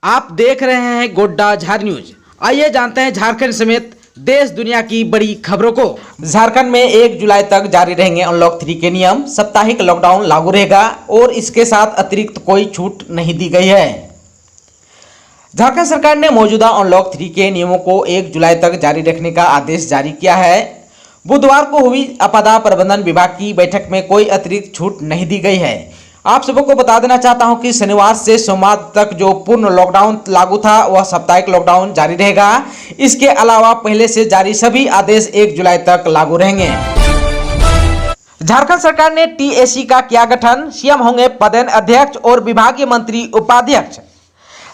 आप देख रहे हैं गोड्डा झार न्यूज। आइए जानते हैं झारखंड समेत देश दुनिया की बड़ी खबरों को। झारखंड में 1 जुलाई तक जारी रहेंगे अनलॉक 3 के नियम। साप्ताहिक लॉकडाउन लागू रहेगा और इसके साथ अतिरिक्त कोई छूट नहीं दी गई है। झारखंड सरकार ने मौजूदा अनलॉक 3 के नियमों को 1 जुलाई तक जारी रखने का आदेश जारी किया है। बुधवार को हुई आपदा प्रबंधन विभाग की बैठक में कोई अतिरिक्त छूट नहीं दी गई है। आप सबको बता देना चाहता हूं कि शनिवार से सोमवार तक जो पूर्ण लॉकडाउन लागू था वह साप्ताहिक लॉकडाउन जारी रहेगा। इसके अलावा पहले से जारी सभी आदेश 1 जुलाई तक लागू रहेंगे। झारखंड सरकार ने टीएसी का किया गठन, सीएम होंगे पदेन अध्यक्ष और विभागीय मंत्री उपाध्यक्ष।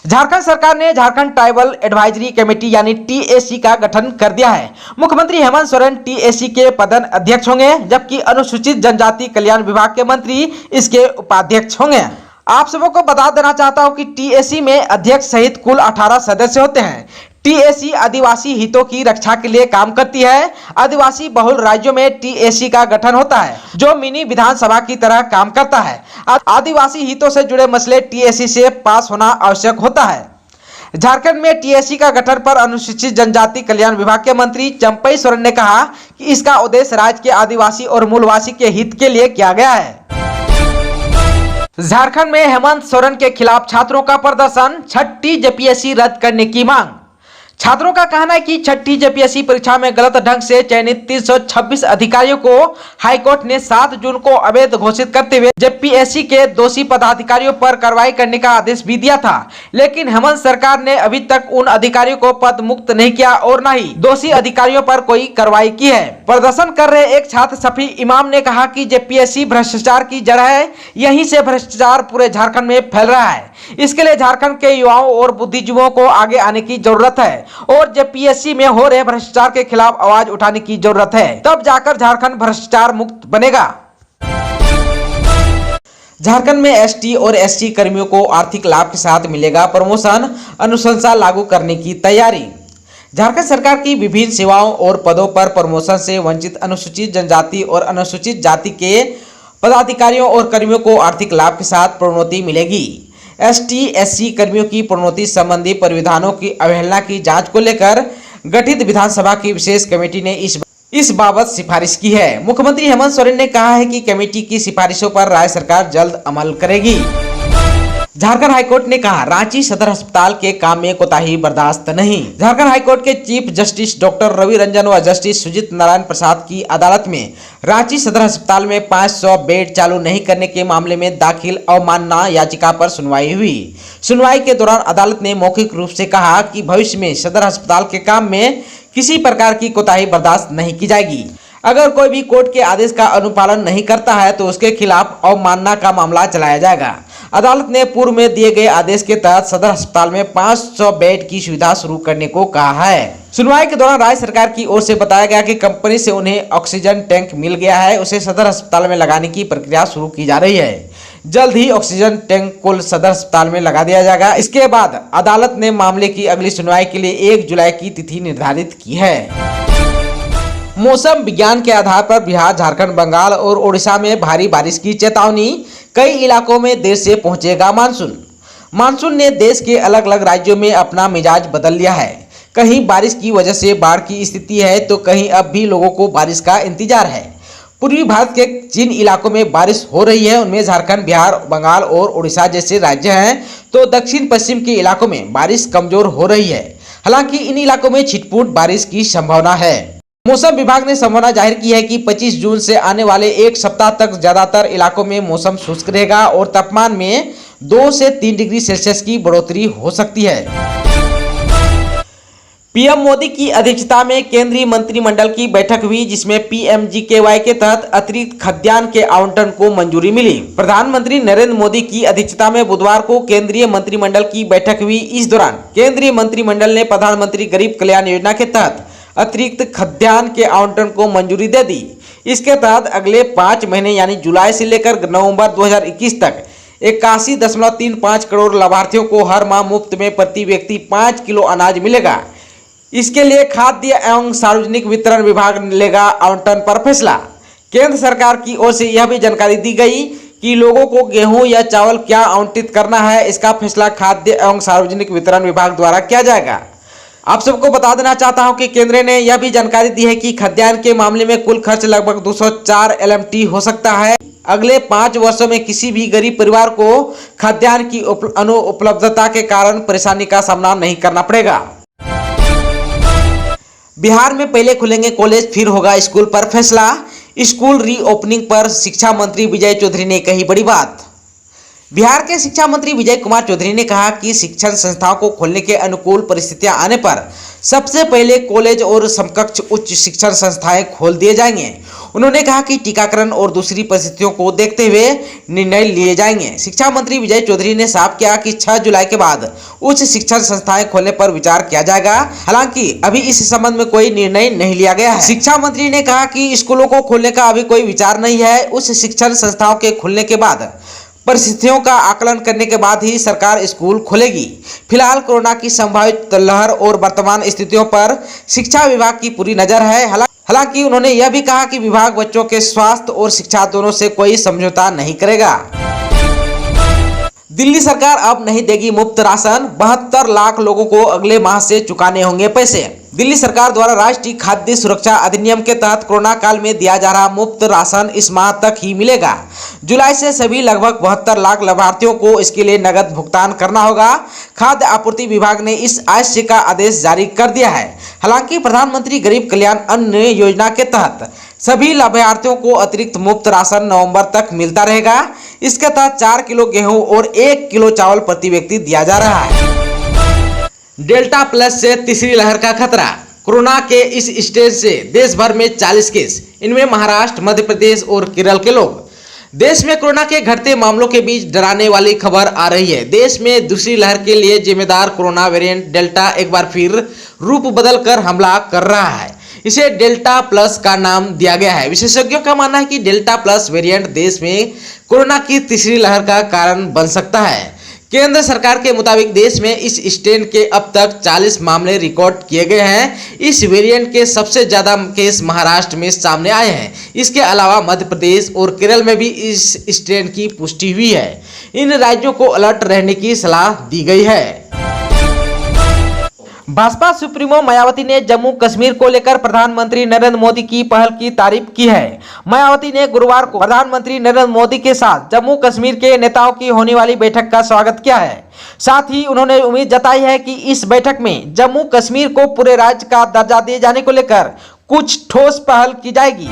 झारखंड सरकार ने झारखंड ट्राइबल एडवाइजरी कमेटी यानी टीएसी का गठन कर दिया है। मुख्यमंत्री हेमंत सोरेन टीएसी के पदेन अध्यक्ष होंगे, जबकि अनुसूचित जनजाति कल्याण विभाग के मंत्री इसके उपाध्यक्ष होंगे। आप सबको बता देना चाहता हूं कि टीएसी में अध्यक्ष सहित कुल 18 सदस्य होते हैं। टीएसी आदिवासी हितों की रक्षा के लिए काम करती है। आदिवासी बहुल राज्यों में टीएसी का गठन होता है, जो मिनी विधानसभा की तरह काम करता है। आदिवासी हितों से जुड़े मसले टीएसी से पास होना आवश्यक होता है। झारखंड में टीएसी का गठन पर अनुसूचित जनजाति कल्याण विभाग के मंत्री चंपई सोरेन ने कहा कि इसका उद्देश्य राज्य के आदिवासी और मूलवासी के हित के लिए किया गया है। झारखंड में हेमंत सोरेन के खिलाफ छात्रों का प्रदर्शन, छठी जेपीएससी रद्द करने की मांग। छात्रों का कहना है कि छठी जेपीएससी परीक्षा में गलत ढंग से चयनित 326 अधिकारियों को हाईकोर्ट ने 7 जून को अवैध घोषित करते हुए जेपीएससी के दोषी पदाधिकारियों पर कार्रवाई करने का आदेश भी दिया था। लेकिन हेमंत सरकार ने अभी तक उन अधिकारियों को पद मुक्त नहीं किया और न ही दोषी अधिकारियों पर कोई कार्रवाई की है। प्रदर्शन कर रहे एक छात्र शफी इमाम ने कहा कि जेपीएससी भ्रष्टाचार की जड़ है, यहीं से भ्रष्टाचार पूरे झारखंड में फैल रहा है। इसके लिए झारखंड के युवाओं और बुद्धिजीवियों को आगे आने की जरूरत है और जेपीएससी में हो रहे भ्रष्टाचार के खिलाफ आवाज उठाने की जरूरत है, तब जाकर झारखंड भ्रष्टाचार मुक्त बनेगा। झारखंड में एसटी और एससी कर्मियों को आर्थिक लाभ के साथ मिलेगा प्रमोशन, अनुशंसा लागू करने की तैयारी। झारखंड सरकार की विभिन्न सेवाओं और पदों पर प्रमोशन से वंचित अनुसूचित जनजाति और अनुसूचित जाति के पदाधिकारियों और कर्मियों को आर्थिक लाभ के साथ प्रोन्नति मिलेगी। एसटी एससी कर्मियों की प्रोन्नति संबंधी परिविधानों की अवहेलना की जांच को लेकर गठित विधानसभा की विशेष कमेटी ने इस बाबत सिफारिश की है। मुख्यमंत्री हेमंत सोरेन ने कहा है कि कमेटी की सिफारिशों पर राज्य सरकार जल्द अमल करेगी। झारखंड हाईकोर्ट ने कहा, रांची सदर अस्पताल के काम में कोताही बर्दाश्त नहीं। झारखंड हाईकोर्ट के chief justice doctor Ravi Ranjan व जस्टिस सुजीत नारायण प्रसाद की अदालत में रांची सदर अस्पताल में 500 बेड चालू नहीं करने के मामले में दाखिल अवमानना याचिका पर सुनवाई हुई। सुनवाई के दौरान अदालत ने मौखिक रूप से कहा कि भविष्य में सदर अस्पताल के काम में किसी प्रकार की कोताही बर्दाश्त नहीं की जाएगी। अगर कोई भी कोर्ट के आदेश का अनुपालन नहीं करता है तो उसके खिलाफ अवमानना का मामला चलाया जाएगा। अदालत ने पूर्व में दिए गए आदेश के तहत सदर अस्पताल में 500 बेड की सुविधा शुरू करने को कहा है। सुनवाई के दौरान राज्य सरकार की ओर से बताया गया कि कंपनी से उन्हें ऑक्सीजन टैंक मिल गया है, उसे सदर अस्पताल में लगाने की प्रक्रिया शुरू की जा रही है। जल्द ही ऑक्सीजन टैंक को सदर अस्पताल में लगा दिया जाएगा। इसके बाद अदालत ने मामले की अगली सुनवाई के लिए 1 जुलाई की तिथि निर्धारित की है। मौसम विज्ञान के आधार पर बिहार, झारखंड, बंगाल और ओडिशा में भारी बारिश की चेतावनी। कई इलाकों में देर से पहुंचेगा मानसून। मानसून ने देश के अलग अलग राज्यों में अपना मिजाज बदल लिया है। कहीं बारिश की वजह से बाढ़ की स्थिति है तो कहीं अब भी लोगों को बारिश का इंतजार है। पूर्वी भारत के जिन इलाकों में बारिश हो रही है उनमें झारखंड, बिहार, बंगाल और उड़ीसा जैसे राज्य हैं, तो दक्षिण पश्चिम के इलाकों में बारिश कमजोर हो रही है। हालांकि इन इलाकों में छिटपुट बारिश की संभावना है। मौसम विभाग ने संभावना जाहिर की है कि 25 जून से आने वाले एक सप्ताह तक ज्यादातर इलाकों में मौसम शुष्क रहेगा और तापमान में 2 से 3 डिग्री सेल्सियस की बढ़ोतरी हो सकती है। पीएम मोदी की अध्यक्षता में केंद्रीय मंत्रिमंडल की बैठक हुई, जिसमें पीएमजीकेवाई के तहत अतिरिक्त खाद्यान्न के आवंटन को मंजूरी मिली। प्रधानमंत्री नरेंद्र मोदी की अध्यक्षता में बुधवार को केंद्रीय मंत्रिमंडल की बैठक हुई। इस दौरान केंद्रीय मंत्रिमंडल ने प्रधानमंत्री गरीब कल्याण योजना के तहत अतिरिक्त खाद्यान्न के आवंटन को मंजूरी दे दी। इसके तहत अगले 5 महीने यानी जुलाई से लेकर नवंबर 2021 तक 81.35 करोड़ लाभार्थियों को हर माह मुफ्त में प्रति व्यक्ति 5 किलो अनाज मिलेगा। इसके लिए खाद्य एवं सार्वजनिक वितरण विभाग लेगा आवंटन पर फैसला। केंद्र सरकार की ओर से यह भी जानकारी दी गई कि लोगों को गेहूं या चावल क्या आवंटित करना है, इसका फैसला खाद्य एवं सार्वजनिक वितरण विभाग द्वारा किया जाएगा। आप सबको बता देना चाहता हूं कि केंद्र ने यह भी जानकारी दी है कि खाद्यान्न के मामले में कुल खर्च लगभग 204 LMT हो सकता है। अगले 5 वर्षों में किसी भी गरीब परिवार को खाद्यान्न की अनुपलब्धता के कारण परेशानी का सामना नहीं करना पड़ेगा। बिहार में पहले खुलेंगे कॉलेज, फिर होगा स्कूल पर फैसला। स्कूल रीओपनिंग पर शिक्षा मंत्री विजय चौधरी ने कही बड़ी बात। बिहार के शिक्षा मंत्री विजय कुमार चौधरी ने कहा कि शिक्षण संस्थाओं को खोलने के अनुकूल परिस्थितियां आने पर सबसे पहले कॉलेज और समकक्ष उच्च शिक्षण संस्थाएं खोल दिए जाएंगे। उन्होंने कहा कि टीकाकरण और दूसरी परिस्थितियों को देखते हुए निर्णय लिए जाएंगे। शिक्षा मंत्री विजय चौधरी ने साफ किया कि 6 जुलाई के बाद उच्च शिक्षण संस्थाएं खोलने पर विचार किया जाएगा। हालांकि अभी इस संबंध में कोई निर्णय नहीं लिया गया है। शिक्षा मंत्री ने कहा कि स्कूलों को खोलने का अभी कोई विचार नहीं है। उच्च शिक्षण संस्थाओं के खुलने के बाद परिस्थितियों का आकलन करने के बाद ही सरकार स्कूल खोलेगी। फिलहाल कोरोना की संभावित लहर और वर्तमान स्थितियों पर शिक्षा विभाग की पूरी नजर है। हालांकि उन्होंने यह भी कहा कि विभाग बच्चों के स्वास्थ्य और शिक्षा दोनों से कोई समझौता नहीं करेगा। दिल्ली सरकार अब नहीं देगी मुफ्त राशन, 72 लाख लोगों को अगले माह से चुकाने होंगे पैसे। दिल्ली सरकार द्वारा राष्ट्रीय खाद्य सुरक्षा अधिनियम के तहत कोरोना काल में दिया जा रहा मुफ्त राशन इस माह तक ही मिलेगा। जुलाई से सभी लगभग 72 लाख लाभार्थियों को इसके लिए नगद भुगतान करना होगा। खाद्य आपूर्ति विभाग ने इस आशय का आदेश जारी कर दिया है। हालांकि प्रधानमंत्री गरीब कल्याण अन्न योजना के तहत सभी लाभार्थियों को अतिरिक्त मुफ्त राशन नवंबर तक मिलता रहेगा। इसके तहत 4 किलो गेहूं और 1 किलो चावल प्रति व्यक्ति दिया जा रहा है। डेल्टा प्लस से तीसरी लहर का खतरा। कोरोना के इस स्टेज से देश भर में 40 केस, इनमें महाराष्ट्र, मध्य प्रदेश और केरल के लोग। देश में कोरोना के घटते मामलों के बीच डराने वाली खबर आ रही है। देश में दूसरी लहर के लिए जिम्मेदार कोरोना वेरिएंट डेल्टा एक बार फिर रूप बदलकर हमला कर रहा है। इसे डेल्टा प्लस का नाम दिया गया है। विशेषज्ञों का मानना है कि डेल्टा प्लस वेरिएंट देश में कोरोना की तीसरी लहर का कारण बन सकता है। केंद्र सरकार के मुताबिक देश में इस स्ट्रेन के अब तक 40 मामले रिकॉर्ड किए गए हैं। इस वेरिएंट के सबसे ज्यादा केस महाराष्ट्र में सामने आए हैं। इसके अलावा मध्य प्रदेश और केरल में भी इस स्ट्रेन की पुष्टि हुई है। इन राज्यों को अलर्ट रहने की सलाह दी गई है। भाजपा सुप्रीमो मायावती ने जम्मू कश्मीर को लेकर प्रधानमंत्री नरेंद्र मोदी की पहल की तारीफ की है। मायावती ने गुरुवार को प्रधानमंत्री नरेंद्र मोदी के साथ जम्मू कश्मीर के नेताओं की होने वाली बैठक का स्वागत किया है। साथ ही उन्होंने उम्मीद जताई है कि इस बैठक में जम्मू कश्मीर को पूरे राज्य का दर्जा दिए जाने को लेकर कुछ ठोस पहल की जाएगी।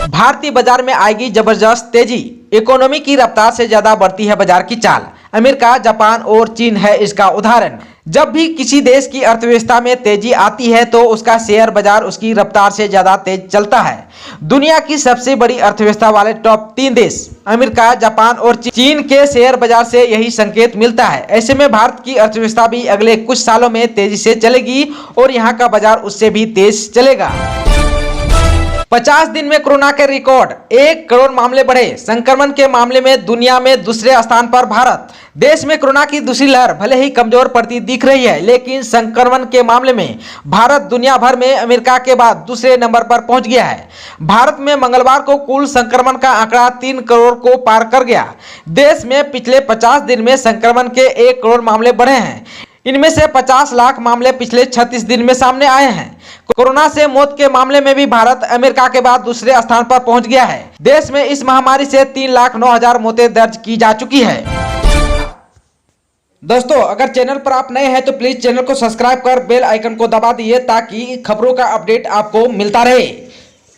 भारतीय बाजार में आएगी जबरदस्त तेजी। इकोनॉमी की रफ्तार से ज्यादा बढ़ती है बाजार की चाल। अमेरिका, जापान और चीन है इसका उदाहरण। जब भी किसी देश की अर्थव्यवस्था में तेजी आती है तो उसका शेयर बाजार उसकी रफ्तार से ज्यादा तेज चलता है। दुनिया की सबसे बड़ी अर्थव्यवस्था वाले टॉप 3 देश अमेरिका, जापान और चीन के शेयर बाजार से यही संकेत मिलता है। ऐसे में भारत की अर्थव्यवस्था भी अगले कुछ सालों में तेजी से चलेगी और यहाँ का बाजार उससे भी तेज चलेगा। 50 दिन में कोरोना के रिकॉर्ड, 1 करोड़ मामले बढ़े। संक्रमण के मामले में दुनिया में दूसरे स्थान पर भारत। देश में कोरोना की दूसरी लहर भले ही कमजोर पड़ती दिख रही है, लेकिन संक्रमण के मामले में भारत दुनिया भर में अमेरिका के बाद दूसरे नंबर पर पहुंच गया है। भारत में मंगलवार को कुल संक्रमण का आंकड़ा 3 करोड़ को पार कर गया। देश में पिछले 50 दिन में संक्रमण के 1 करोड़ मामले बढ़े हैं। इनमें से 50 लाख मामले पिछले 36 दिन में सामने आए हैं। कोरोना से मौत के मामले में भी भारत अमेरिका के बाद दूसरे स्थान पर पहुंच गया है। देश में इस महामारी से 3,09,000 मौतें दर्ज की जा चुकी है। दोस्तों, अगर चैनल पर आप नए हैं तो प्लीज चैनल को सब्सक्राइब कर बेल आइकन को दबा दीजिए ताकि खबरों का अपडेट आपको मिलता रहे।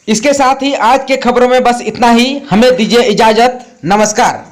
इसके साथ ही आज के खबरों में बस इतना ही। हमें दीजिए इजाजत। नमस्कार।